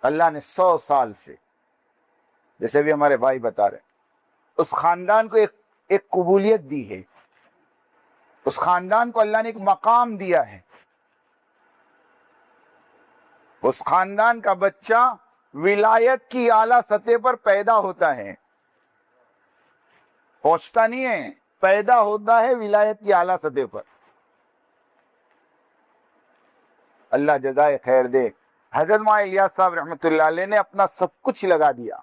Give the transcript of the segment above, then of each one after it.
اللہ نے 100 سال سے، جیسے بھی ہمارے بھائی بتا رہے، اس خاندان کو ایک قبولیت دی ہے، اس خاندان کو اللہ نے ایک مقام دیا ہے. اس خاندان کا بچہ ولایت کی اعلیٰ سطح پر پیدا ہوتا ہے، پہنچتا نہیں ہے، پیدا ہوتا ہے ولایت کی اعلیٰ سطح پر. اللہ جزائے خیر دے. حضرت مولانا الیاس صاحب رحمۃ اللہ علیہ نے اپنا سب کچھ لگا دیا،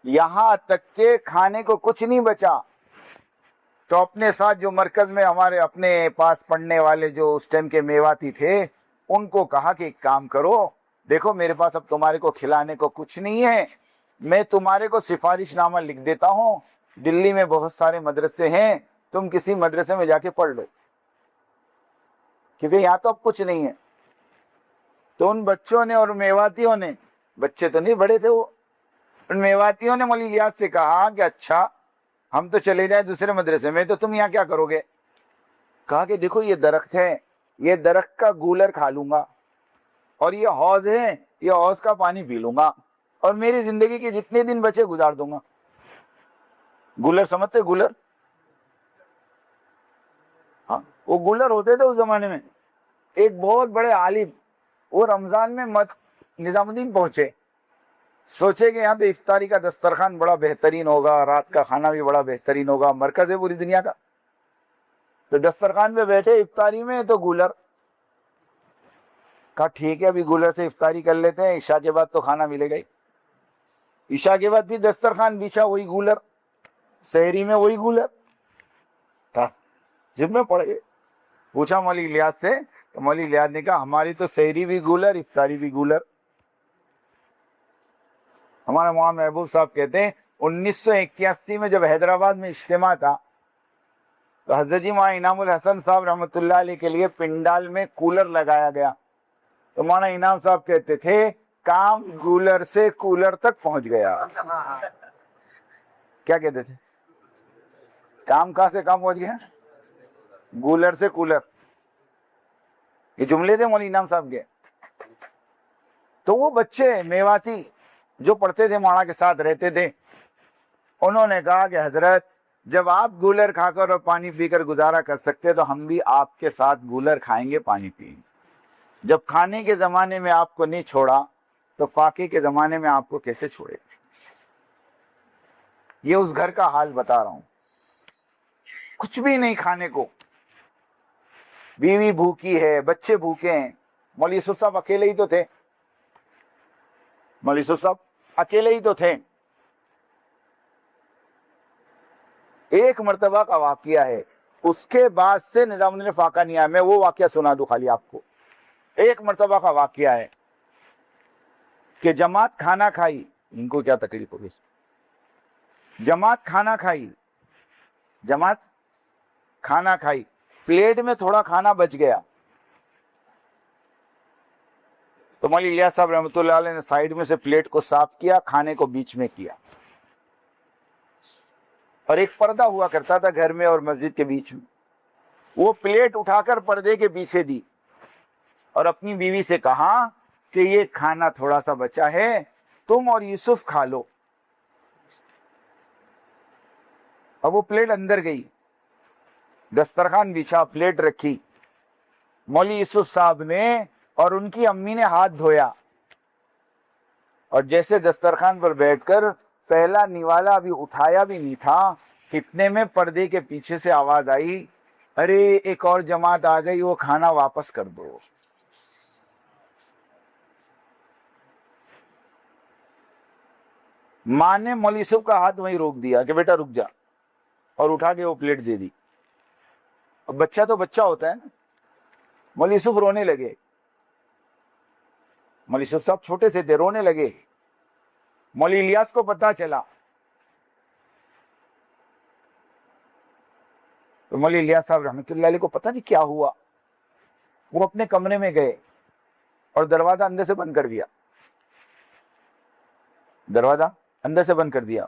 یہاں تک کہ کھانے کو کچھ نہیں بچا. تو اپنے ساتھ جو مرکز میں ہمارے اپنے پاس پڑھنے والے جو اس ٹائم کے میواتی تھے، ان کو کہا کہ ایک کام کرو، دیکھو میرے پاس اب تمہارے کو کھلانے کو کچھ نہیں ہے، میں تمہارے کو سفارش نامہ لکھ دیتا ہوں، دلی میں بہت سارے مدرسے ہیں، تم کسی مدرسے میں جا کے پڑھ لو، کیونکہ یہاں تو اب کچھ نہیں ہے. تو ان بچوں نے اور میواتیوں نے، بچے تو نہیں بڑے تھے وہ، ان میواتیوں نے مولانا الیاس سے کہا کہ اچھا ہم تو چلے جائیں دوسرے مدرسے میں، تو تم یہاں کیا کرو گے؟ کہا کہ دیکھو یہ درخت ہے، یہ درخت کا گولر کھا لوں گا، اور یہ حوض ہے، یہ حوض کا پانی پی لوں گا، اور میری زندگی کے جتنے دن بچے گزار دوں گا. گولر سمجھتے؟ گولر، ہاں وہ گولر ہوتے تھے اس زمانے میں. ایک بہت بڑے عالم وہ رمضان میں نظام الدین پہنچے، سوچے کہ یہاں تو افطاری کا دسترخوان بڑا بہترین ہوگا، رات کا کھانا بھی بڑا بہترین ہوگا، مرکز ہے پوری دنیا کا. تو دسترخوان پہ بیٹھے افطاری میں تو گولر، کہا ٹھیک ہے ابھی گولر سے افطاری کر لیتے ہیں، عشاء کے بعد تو کھانا ملے گا ہی. عشاء کے بعد بھی دسترخوان بچھا، وہی گولر، سحری میں وہی گولر. جب میں پڑھ گئے پوچھا مولانا الیاس سے، تو مولانا الیاس نے کہا ہماری تو سحری بھی گولر، افطاری بھی گولر. ہمارا مولانا محبوب صاحب کہتے ہیں 1981 میں جب حیدرآباد میں اجتماع تھا، تو حضرت جی مولانا انعام الحسن صاحب رحمۃ اللہ علیہ کے لیے پنڈال میں کولر لگایا گیا. تو مولانا انعام صاحب کہتے تھے کام گولر سے کولر تک پہنچ گیا. کیا کہتے تھے؟ کام کہاں سے کام پہنچ گیا؟ گولر سے کولر. یہ جملے تھے مولانا انعام صاحب کے. تو وہ بچے میواتی جو پڑھتے تھے مولانا کے ساتھ رہتے تھے، انہوں نے کہا کہ حضرت جب آپ گولر کھا کر اور پانی پی کر گزارا کر سکتے تو ہم بھی آپ کے ساتھ گولر کھائیں گے، پانی پئیں گے. جب کھانے کے زمانے میں آپ کو نہیں چھوڑا تو فاقے کے زمانے میں آپ کو کیسے چھوڑے؟ یہ اس گھر کا حال بتا رہا ہوں. کچھ بھی نہیں کھانے کو، بیوی بھوکی ہے، بچے بھوکے ہیں. مولوی یوسف صاحب اکیلے ہی تو تھے، مولوی یوسف صاحب اکیلے ہی تو تھے. ایک مرتبہ کا واقعہ ہے، اس کے بعد سے نظام الدین فاقہ نہیں آیا. میں وہ واقعہ سنا دوں خالی آپ کو. ایک مرتبہ کا واقعہ ہے کہ جماعت کھانا کھائی، ان کو کیا تکلیف ہوگی، جماعت کھانا کھائی، جماعت کھانا کھائی، پلیٹ میں تھوڑا کھانا بچ گیا. تو مولانا الیاس صاحب رحمۃ اللہ علیہ نے سائیڈ میں سے پلیٹ کو صاف کیا، کھانے کو بیچ میں کیا. اور ایک پردہ ہوا کرتا تھا گھر میں اور مسجد کے بیچ میں، وہ پلیٹ اٹھا کر پردے کے پیچھے دی اور اپنی بیوی سے کہا کہ یہ کھانا تھوڑا سا بچا ہے، تم اور یوسف کھا لو. اب وہ پلیٹ اندر گئی، دسترخوان بچھا، پلیٹ رکھی. مولوی یوسف صاحب نے اور ان کی امی نے ہاتھ دھویا، اور جیسے دسترخوان پر بیٹھ کر پہلا نوالا ابھی اٹھایا بھی نہیں تھا، اتنے میں پردے کے پیچھے سے آواز آئی، ارے ایک اور جماعت آ گئی، وہ کھانا واپس کر دو. ماں نے مولوی یوسف کا ہاتھ وہیں روک دیا کہ بیٹا رک جا، اور اٹھا کے وہ پلیٹ دے دی. اب بچہ تو بچہ ہوتا ہے نا. مولوی یوسف رونے لگے، مولوی یوسف صاحب چھوٹے سے تھے، رونے لگے. مولوی الیاس کو پتا چلا تو مولوی الیاس صاحب رحمۃ اللہ علیہ کو پتہ نہیں کیا ہوا، وہ اپنے کمرے میں گئے اور دروازہ اندر سے بند کر دیا، دروازہ اندر سے بند کر دیا.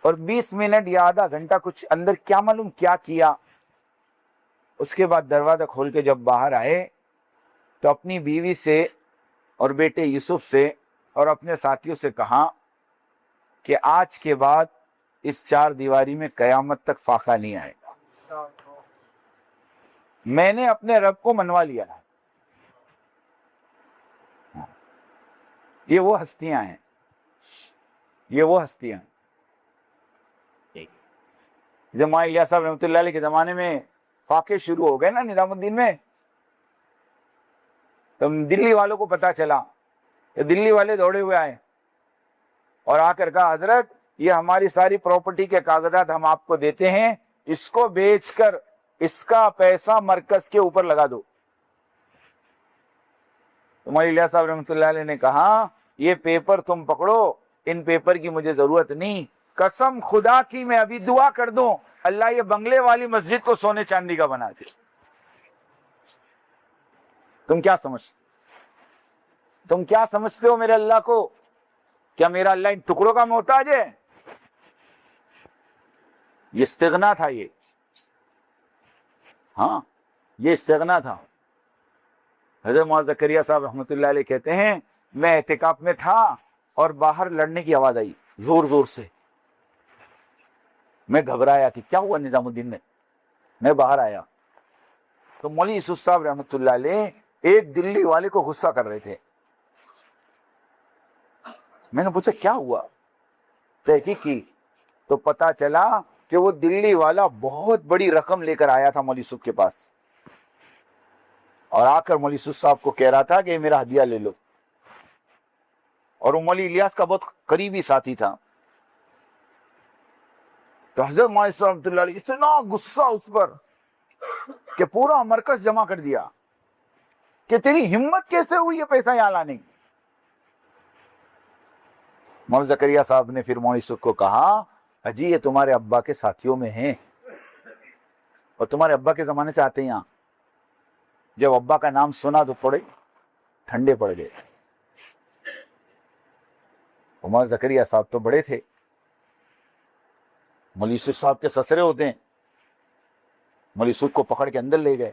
اور 20 منٹ یا آدھا گھنٹہ کچھ اندر کیا معلوم کیا کیا. اس کے بعد دروازہ کھول کے جب باہر آئے تو اپنی بیوی سے اور بیٹے یوسف سے اور اپنے ساتھیوں سے کہا کہ آج کے بعد اس چار دیواری میں قیامت تک فاقہ نہیں آئے گا، میں نے اپنے رب کو منوا لیا ہے۔ یہ وہ ہستیاں ہیں، یہ وہ ہستیاں ہیں۔ جب مولانا الیاس صاحب رحمۃ اللہ علیہ کے زمانے میں فاقے شروع ہو گئے نا نظام الدین میں، تو دلی والوں کو پتا چلا، کہ دلی والے دوڑے ہوئے آئے اور آ کر کہا حضرت یہ ہماری ساری پراپرٹی کے کاغذات ہم آپ کو دیتے ہیں، اس کو بیچ کر اس کا پیسہ مرکز کے اوپر لگا دو۔ تو مولانا الیاس صاحب رحمۃ اللہ علیہ نے کہا یہ پیپر تم پکڑو، ان پیپر کی مجھے ضرورت نہیں، قسم خدا کی میں ابھی دعا کر دوں اللہ یہ بنگلے والی مسجد کو سونے چاندی کا بنا دے۔ تم کیا سمجھتے ہو میرے اللہ کو؟ کیا میرا اللہ ان ٹکڑوں کا محتاج ہے؟ یہ استغنا تھا، یہ ہاں یہ استغنا تھا۔ حضرت مولانا زکریا صاحب رحمۃ اللہ علیہ کہتے ہیں میں اعتکاف میں تھا اور باہر لڑنے کی آواز آئی زور زور سے، میں گھبرایا کہ کیا ہوا نظام الدین میں باہر آیا تو مولوی یوسف صاحب رحمۃ اللہ علیہ ایک دلی والے کو غصہ کر رہے تھے۔ میں نے پوچھا کیا ہوا، تحقیق کی تو پتا چلا کہ وہ دلی والا بہت بڑی رقم لے کر آیا تھا مولوی یوسف کے پاس، اور آ کر مولوی یوسف صاحب کو کہہ رہا تھا کہ میرا ہدیہ لے لو، اور وہ مولوی الیاس کا بہت قریبی ساتھی تھا۔ تو حضرت مولانا رحمۃ اللہ علیہ اتنا غصہ اس پر کہ پورا مرکز جمع کر دیا کہ تیری ہمت کیسے ہوئی یہ پیسہ یہاں لانے کی۔ مولانا زکریا صاحب نے پھر مولانا یوسف کو کہا اجی یہ تمہارے ابا کے ساتھیوں میں ہیں، اور تمہارے ابا کے زمانے سے آتے ہیں یہاں، جب ابا کا نام سنا تو پڑے ٹھنڈے پڑ گئے۔ مولانا زکریا صاحب تو بڑے تھے، مولوی یوسف صاحب کے سسرے ہوتے ہیں، مولوی یوسف کو پکڑ کے اندر لے گئے،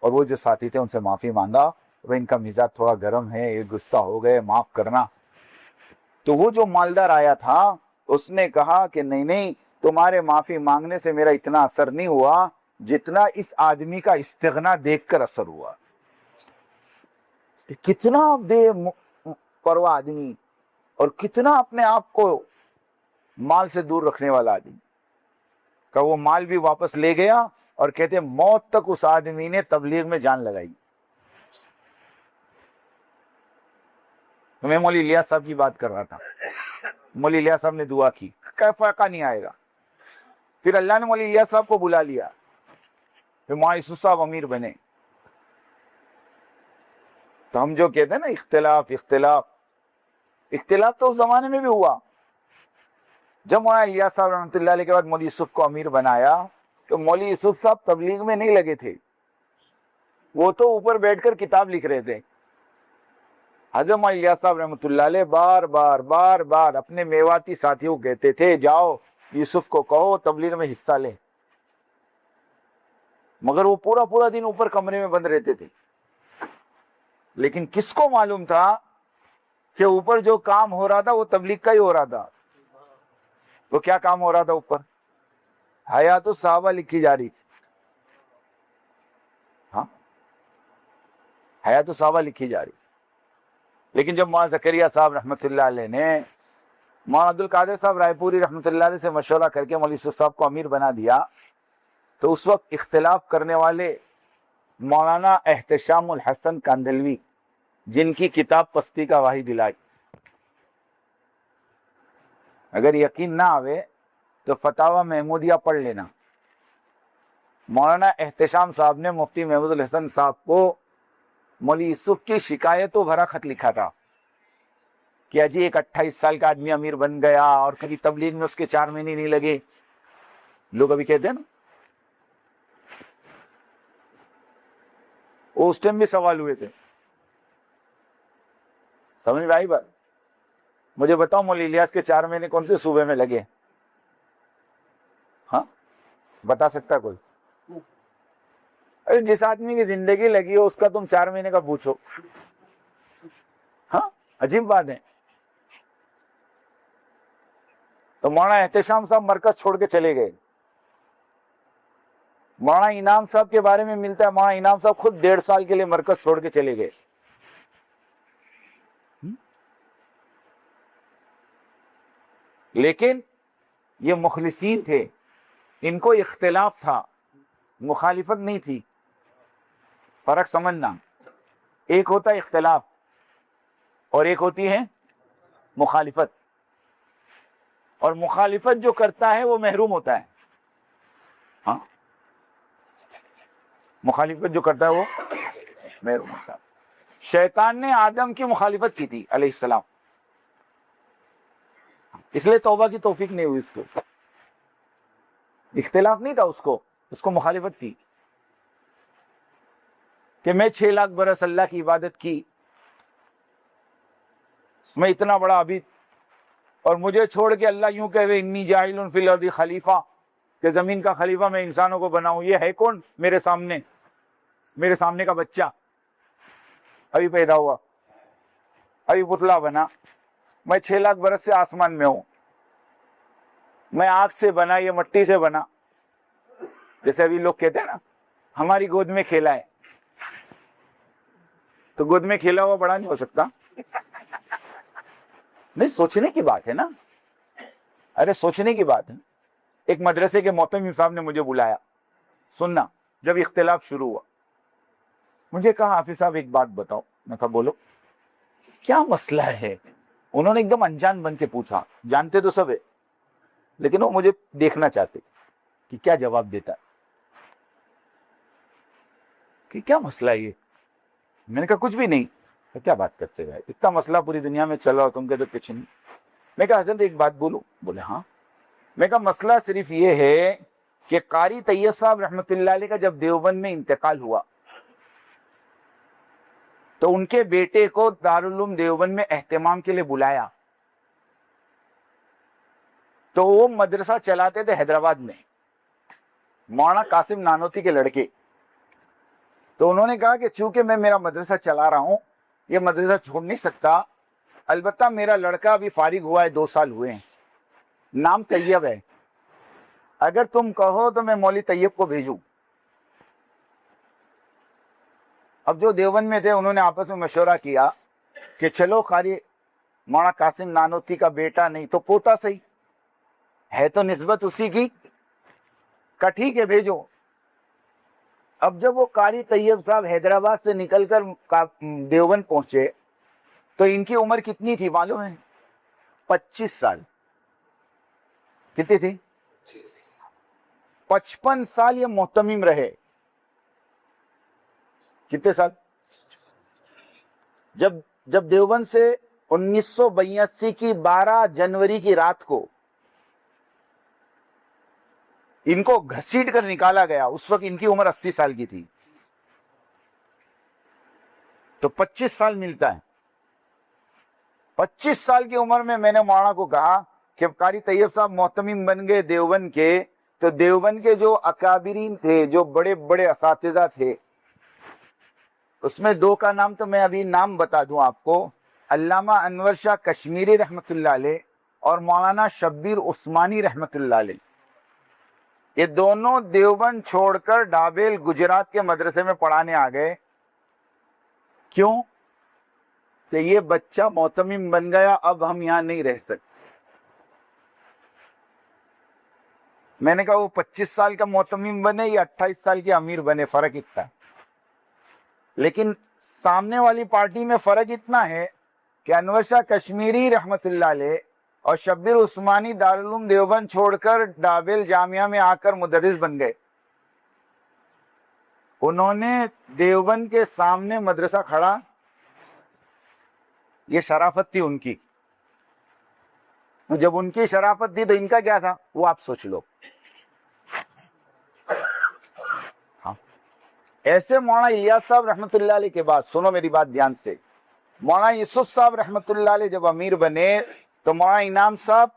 اور وہ جو ساتھی تھے ان سے معافی مانگا، وہ ان کا مزاج تھوڑا گرم ہے، یہ غصہ ہو گئے، معاف کرنا۔ تو وہ جو مالدار آیا تھا اس نے کہا کہ نہیں تمہارے معافی مانگنے سے میرا اتنا اثر نہیں ہوا جتنا اس آدمی کا استغنا دیکھ کر اثر ہوا۔ کتنا بے پرواہ آدمی اور کتنا اپنے آپ کو مال سے دور رکھنے والا آدمی، کہ وہ مال بھی واپس لے گیا، اور کہتے موت تک اس آدمی نے تبلیغ میں جان لگائی۔ میں مولوی الیاس صاحب کی بات کر رہا تھا، مولوی الیاس صاحب نے دعا کی کہ فاقہ نہیں آئے گا۔ پھر اللہ نے مولوی الیاس صاحب کو بلا لیا، پھر مولانا یوسف صاحب امیر بنے۔ تو ہم جو کہتے ہیں نا اختلاف تو اس زمانے میں بھی ہوا۔ جب مولانا الیاس صاحب رحمۃ اللہ علیہ کے بعد مولوی یوسف کو امیر بنایا تو مولوی یوسف صاحب تبلیغ میں نہیں لگے تھے، وہ تو اوپر بیٹھ کر کتاب لکھ رہے تھے۔ حضرت مولانا الیاس صاحب رحمۃ اللہ علیہ بار بار اپنے میواتی ساتھیوں کو کہتے تھے جاؤ یوسف کو کہو تبلیغ میں حصہ لے، مگر وہ پورا دن اوپر کمرے میں بند رہتے تھے۔ لیکن کس کو معلوم تھا کہ اوپر جو کام ہو رہا تھا وہ تبلیغ کا ہی ہو رہا تھا۔ وہ کیا کام ہو رہا تھا اوپر؟ حیات الصحابہ لکھی جا رہی تھی۔ ہاں حیات الصحابہ لکھی جا رہی۔ لیکن جب مولانا زکریا صاحب رحمۃ اللہ علیہ نے مولانا عبد القادر صاحب رائے پوری رحمۃ اللہ علیہ سے مشورہ کر کے مولوی یوسف صاحب کو امیر بنا دیا، تو اس وقت اختلاف کرنے والے مولانا احتشام الحسن کاندھلوی، جن کی کتاب پستی کا واحد علاج، اگر یقین نہ آوے تو فتاوی محمودیہ پڑھ لینا۔ مولانا احتشام صاحب نے مفتی محمود الحسن صاحب کو مولوی یوسف کی شکایتوں بھرا خط لکھا تھا کہ اجی ایک 28 سال کا آدمی امیر بن گیا اور کبھی تبلیغ میں اس کے 4 مہینے نہیں لگے۔ لوگ ابھی کہتے ہیں نا، وہ اس ٹائم بھی سوال ہوئے تھے۔ سمجھ میں آئی بات؟ مجھے بتاؤ مولوی الیاس کے 4 مہینے کون سے صوبے میں لگے؟ ہاں بتا سکتا کوئی؟ ارے جس آدمی کی زندگی لگی ہو اس کا تم 4 مہینے کا پوچھو. ہاں عجیب بات ہے. تو مولانا احتشام صاحب مرکز چھوڑ کے چلے گئے. مولانا انعام صاحب کے بارے میں ملتا ہے مولانا انعام صاحب خود 1.5 سال کے لیے مرکز چھوڑ کے چلے گئے. لیکن یہ مخلصین تھے, ان کو اختلاف تھا, مخالفت نہیں تھی. فرق سمجھنا, ایک ہوتا ہے اختلاف اور ایک ہوتی ہے مخالفت, اور مخالفت جو کرتا ہے وہ محروم ہوتا ہے. ہاں مخالفت جو کرتا ہے وہ محروم ہوتا ہے. شیطان نے آدم کی مخالفت کی تھی علیہ السلام, اس لیے توبہ کی توفیق نہیں ہوئی اس کو. اختلاف نہیں تھا اس کو مخالفت تھی کہ میں 6 لاکھ برس اللہ کی عبادت کی, میں اتنا بڑا عابد, اور مجھے چھوڑ کے اللہ یوں کہے انی جاعل فی الارض خلیفہ, کہ زمین کا خلیفہ میں انسانوں کو بناؤں. یہ ہے کون میرے سامنے کا بچہ ابھی پیدا ہوا, ابھی پتلا بنا. میں 6 لاکھ برس سے آسمان میں ہوں, میں آگ سے بنا, یہ مٹی سے بنا. جیسے ابھی لوگ کہتے ہیں نا ہماری گود میں کھیلا ہے, تو گود میں کھیلا ہوا بڑا نہیں ہو سکتا. نہیں, سوچنے کی بات ہے نا, ارے سوچنے کی بات ہے. ایک مدرسے کے محتمم صاحب نے مجھے بلایا, سننا, جب اختلاف شروع ہوا مجھے کہا حافظ صاحب ایک بات بتاؤ. میں کہا بولو کیا مسئلہ ہے. انہوں نے ایک دم انجان بن کے پوچھا, جانتے تو سب ہے لیکن وہ مجھے دیکھنا چاہتے کہ کیا جواب دیتا ہے, کہ کیا مسئلہ ہے یہ. میں نے کہا کچھ بھی نہیں. کیا بات کرتے گئے, اتنا مسئلہ پوری دنیا میں چل رہا ہو, تم کہتے کچھ نہیں. میں کہا حضرت ایک بات بولو. بولے ہاں. میں کہا مسئلہ صرف یہ ہے کہ قاری طیب صاحب رحمۃ اللہ علیہ کا جب دیوبند میں انتقال ہوا تو ان کے بیٹے کو دارالعلوم دیوبند میں اہتمام کے لیے بلایا, تو وہ مدرسہ چلاتے تھے حیدرآباد میں, مولانا قاسم نانوتی کے لڑکے. تو انہوں نے کہا کہ چونکہ میں میرا مدرسہ چلا رہا ہوں, یہ مدرسہ چھوڑ نہیں سکتا, البتہ میرا لڑکا ابھی فارغ ہوا ہے, 2 سال ہوئے ہیں, نام طیب ہے, اگر تم کہو تو میں مولوی طیب کو بھیجوں. اب جو دیوبند میں تھے انہوں نے آپس میں مشورہ کیا کہ چلو قاری مولانا قاسم نانوتی کا بیٹا نہیں تو پوتا صحیح ہے, تو نسبت اسی کی, کا ٹھیک ہے بھیجو. اب جب وہ قاری طیب صاحب حیدرآباد سے نکل کر دیوبند پہنچے تو ان کی عمر کتنی تھی معلوم ہے؟ 25 سال. کتنی تھی؟ 55 سال یہ محتمم رہے. کتنے سال؟ جب دیوبند سے 1982 کی 12 جنوری کی رات کو ان کو گھسیٹ کر نکالا گیا, اس وقت ان کی عمر 80 سال کی تھی, تو 25 سال ملتا ہے. 25 سال کی عمر میں میں نے مولانا کو کہا کہ قاری طیب صاحب محتمم بن گئے دیوبند کے, تو دیوبند کے جو اکابرین تھے, جو بڑے بڑے اساتذہ تھے, اس میں 2 کا نام تو میں ابھی نام بتا دوں آپ کو, علامہ انور شاہ کشمیری رحمت اللہ علیہ اور مولانا شبیر عثمانی رحمت اللہ علیہ. یہ دونوں دیوبند چھوڑ کر ڈابیل گجرات کے مدرسے میں پڑھانے آ گئے. کیوں؟ کہ یہ بچہ محتمم بن گیا, اب ہم یہاں نہیں رہ سکتے. میں نے کہا وہ 25 سال کا محتمم بنے یا 28 سال کے امیر بنے, فرق اتنا ہے. لیکن سامنے والی پارٹی میں فرق اتنا ہے کہ انور شاہ کشمیری رحمت اللہ علیہ اور شبیر عثمانی دارالعلوم دیوبند چھوڑ کر ڈابیل جامعہ میں آ کر مدرس بن گئے. انہوں نے دیوبند کے سامنے مدرسہ کھڑا, یہ شرافت تھی ان کی. جب ان کی شرافت تھی تو ان کا کیا تھا وہ آپ سوچ لو. ہاں ایسے مولانا الیاس صاحب رحمت اللہ علیہ کے بعد, سنو میری بات دھیان سے, مولانا یوسف صاحب رحمت اللہ علیہ جب امیر بنے تو مولانا انعام صاحب,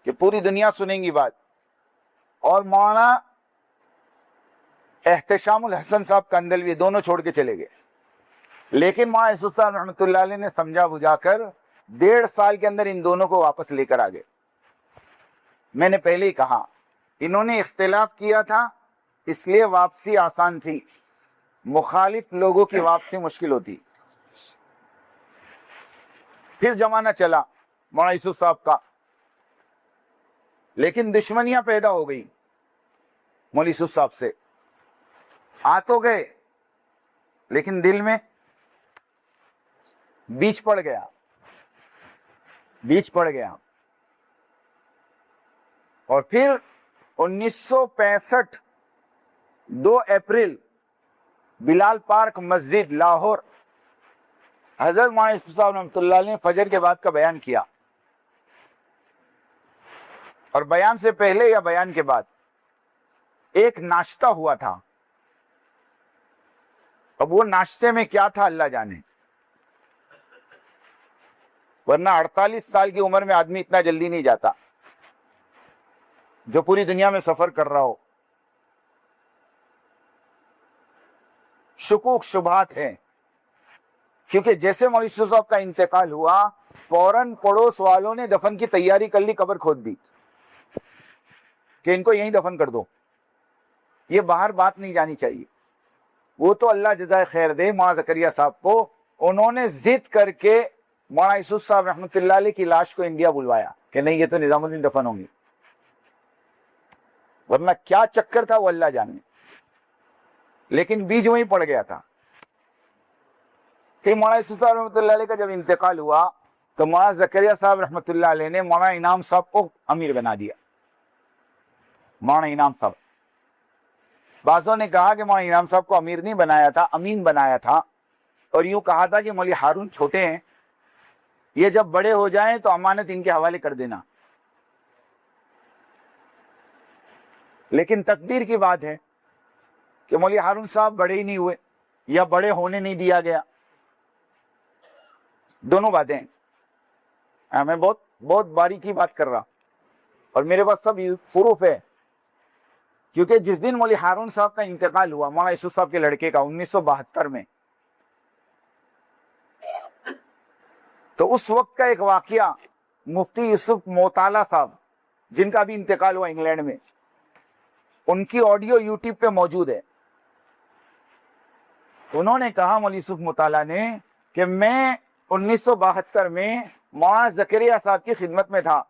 کہ پوری دنیا سنیں گی بات, اور مولانا احتشام الحسن صاحب کندلوی دونوں چھوڑ کے چلے گئے. لیکن مولانا یوسف صاحب رحمۃ اللہ علیہ نے سمجھا بجھا کر 1.5 سال کے اندر ان دونوں کو واپس لے کر آ گئے. میں نے پہلے ہی کہا انہوں نے اختلاف کیا تھا اس لیے واپسی آسان تھی، مخالف لوگوں کی واپسی مشکل ہوتی. پھر زمانہ چلا مولانا یوسف صاحب کا، لیکن دشمنیاں پیدا ہو گئی مولانا یوسف صاحب سے. آ تو گئے لیکن دل میں بیچ پڑ گیا. اور پھر 1965 2 اپریل بلال پارک مسجد لاہور حضرت مولانا یوسف صاحب رحمۃ اللہ علیہ نے فجر کے بعد کا بیان کیا. اور بیان سے پہلے یا بیان کے بعد ایک ناشتہ ہوا تھا. اب وہ ناشتے میں کیا تھا اللہ جانے، ورنہ 48 سال کی عمر میں آدمی اتنا جلدی نہیں جاتا جو پوری دنیا میں سفر کر رہا ہو. شکوک شبہات ہیں، کیونکہ جیسے مولانا یوسف صاحب کا انتقال ہوا فوراً پڑوس والوں نے دفن کی تیاری کر لی، قبر کھود دی کہ ان کو یہیں دفن کر دو. یہ باہر بات نہیں جانی چاہیے. وہ تو اللہ جزائے خیر دے مولانا زکریا صاحب کو، انہوں نے ضد کر کے مولانا یوسف صاحب رحمۃ اللہ علیہ کی لاش کو انڈیا بلوایا کہ نہیں یہ تو نظام الدین دفن ہوں گی، ورنہ کیا چکر تھا وہ اللہ جانے. لیکن بیج وہیں پڑ گیا تھا کہ مولانا یوسف صاحب رحمۃ اللہ علیہ کا جب انتقال ہوا تو مولانا زکریا صاحب رحمۃ اللہ علیہ نے مولانا انعام صاحب کو امیر بنا دیا. مولانا انعام صاحب، بعضوں نے کہا کہ مولانا انعام صاحب کو امیر نہیں بنایا تھا، امین بنایا تھا، اور یوں کہا تھا کہ مولوی ہارون چھوٹے ہیں، یہ جب بڑے ہو جائیں تو امانت ان کے حوالے کر دینا. لیکن تقدیر کی بات ہے کہ مولوی ہارون صاحب بڑے ہی نہیں ہوئے یا بڑے ہونے نہیں دیا گیا. دونوں باتیں میں بہت باریکی بات کر رہا اور میرے پاس سب پروف ہے. کیونکہ جس دن مولوی ہارون صاحب کا انتقال ہوا مولانا یوسف صاحب کے لڑکے کا 1972 میں، تو اس وقت کا ایک واقعہ مفتی یوسف موطالعہ صاحب جن کا بھی انتقال ہوا انگلینڈ میں، ان کی آڈیو یوٹیوب پہ موجود ہے. انہوں نے کہا مولوی یوسف موطالعہ نے کہ میں 1972 میں مولانا زکریا صاحب کی خدمت میں تھا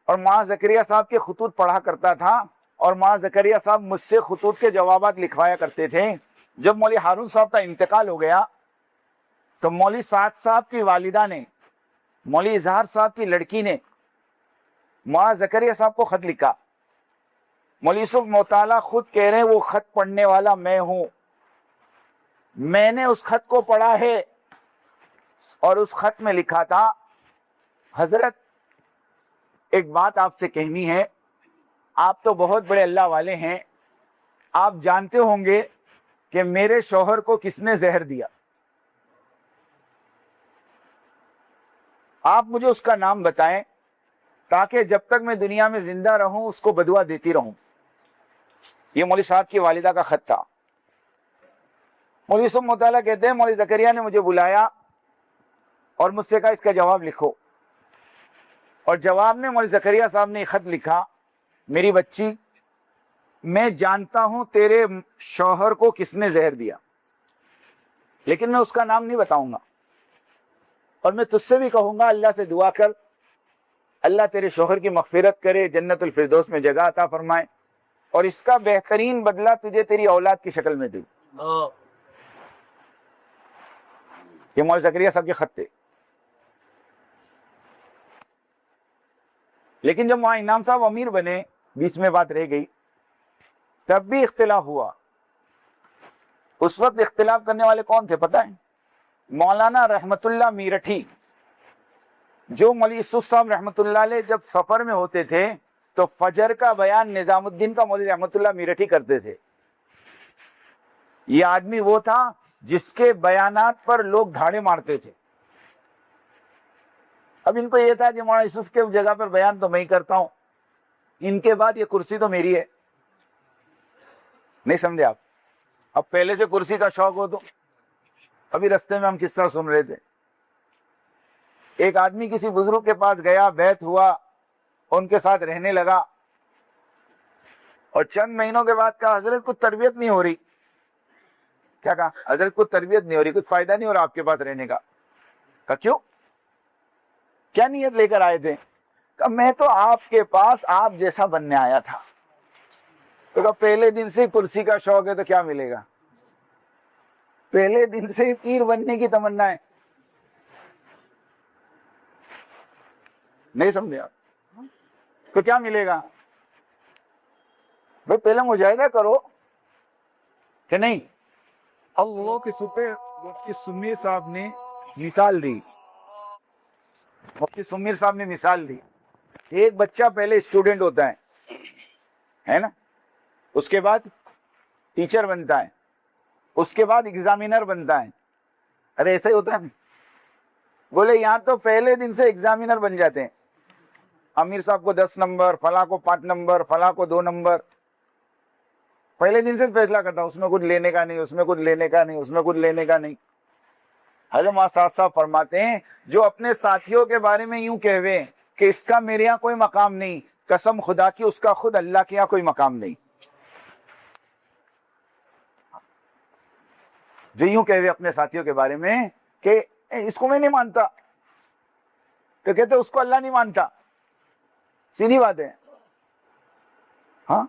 اور مولانا زکریا صاحب کے خطوط پڑھا کرتا تھا اور مولانا زکریا صاحب مجھ سے خطوط کے جوابات لکھوایا کرتے تھے. جب مولوی ہارون صاحب کا انتقال ہو گیا تو مولوی سعد صاحب کی والدہ نے، مولوی اظہار صاحب کی لڑکی نے مولانا زکریا صاحب کو خط لکھا. مولوی یوسف موطالعہ خود کہہ رہے ہیں وہ خط پڑھنے والا میں ہوں، میں نے اس خط کو پڑھا ہے اور اس خط میں لکھا تھا حضرت ایک بات آپ سے کہنی ہے، آپ تو بہت بڑے اللہ والے ہیں، آپ جانتے ہوں گے کہ میرے شوہر کو کس نے زہر دیا، آپ مجھے اس کا نام بتائیں تاکہ جب تک میں دنیا میں زندہ رہوں اس کو بدعا دیتی رہوں. یہ مولوی صاحب کی والدہ کا خط تھا. مولوی یوسف موطالعہ کہتے ہیں مولوی زکریا نے مجھے بلایا اور مجھ سے کہا اس کا جواب لکھو، اور جواب میں مولوی زکریا صاحب نے خط لکھا، میری بچی میں جانتا ہوں تیرے شوہر کو کس نے زہر دیا، لیکن میں اس کا نام نہیں بتاؤں گا، اور میں تجھ سے بھی کہوں گا اللہ سے دعا کر اللہ تیرے شوہر کی مغفرت کرے، جنت الفردوس میں جگہ عطا فرمائے، اور اس کا بہترین بدلہ تجھے تیری اولاد کی شکل میں دے. یہ مولوی زکریا صاحب کے خط تھے. لیکن جب وہاں انعام صاحب امیر بنے، بیچ میں بات رہ گئی، تب بھی اختلاف ہوا. اس وقت اختلاف کرنے والے کون تھے پتہ ہے؟ مولانا رحمت اللہ میرٹھی، جو مولوی یوسف صاحب رحمت اللہ علیہ جب سفر میں ہوتے تھے تو فجر کا بیان نظام الدین کا مولوی رحمت اللہ میرٹھی کرتے تھے. یہ آدمی وہ تھا جس کے بیانات پر لوگ دھاڑے مارتے تھے. اب ان کو یہ تھا کہ مولانا یوسف کے جگہ پر بیان تو میں ہی کرتا ہوں، ان کے بعد یہ کرسی تو میری ہے. نہیں سمجھے آپ؟ اب پہلے سے کرسی کا شوق ہو تو ابھی رستے میں ہم قصہ سن رہے تھے، ایک آدمی کسی بزرگ کے پاس گیا، بیعت ہوا، ان کے ساتھ رہنے لگا، اور چند مہینوں کے بعد کہا حضرت کچھ تربیت نہیں ہو رہی. کیا کہا؟ حضرت کچھ تربیت نہیں ہو رہی، کچھ فائدہ نہیں ہو رہا آپ کے پاس رہنے کا. کہا کیوں؟ کیا نیت لے کر آئے تھے؟ کہا میں تو آپ کے پاس آپ جیسا بننے آیا تھا. تو کہا پہلے دن سے کرسی کا شوق ہے تو کیا ملے گا؟ پہلے دن سے پیر بننے کی تمنا ہے. نہیں سمجھے آپ؟ تو کیا ملے گا؟ بھائی پہلے مجاہدہ کرو کہ نہیں. اللہ کے سپر مفتی سمیر صاحب نے مثال دی، مفتی سمیر صاحب نے مثال دی. ایک بچہ پہلے اسٹوڈنٹ ہوتا ہے نا، اس کے بعد ٹیچر بنتا ہے، اس کے بعد ایگزامینر بنتا ہے. ارے ایسا ہی ہوتا ہے. بولے یہاں تو پہلے دن سے ایگزامینر بن جاتے ہیں. امیر صاحب کو 10 نمبر، فلاں کو 5 نمبر، فلاں کو 2 نمبر. پہلے دن سے فیصلہ کرتا ہوں اس میں کچھ لینے کا نہیں، اس میں کچھ لینے کا نہیں، اس میں کچھ لینے کا نہیں. حضرت ماساد صاحب فرماتے ہیں جو اپنے ساتھیوں کے بارے میں یوں کہوے کہ اس کا میرے یہاں کوئی مقام نہیں، قسم خدا کی اس کا خود اللہ کے یہاں کوئی مقام نہیں. جو یوں کہوے اپنے ساتھیوں کے بارے میں کہ اس کو میں نہیں مانتا، تو کہتے اس کو اللہ نہیں مانتا. سیدھی بات ہے. ہاں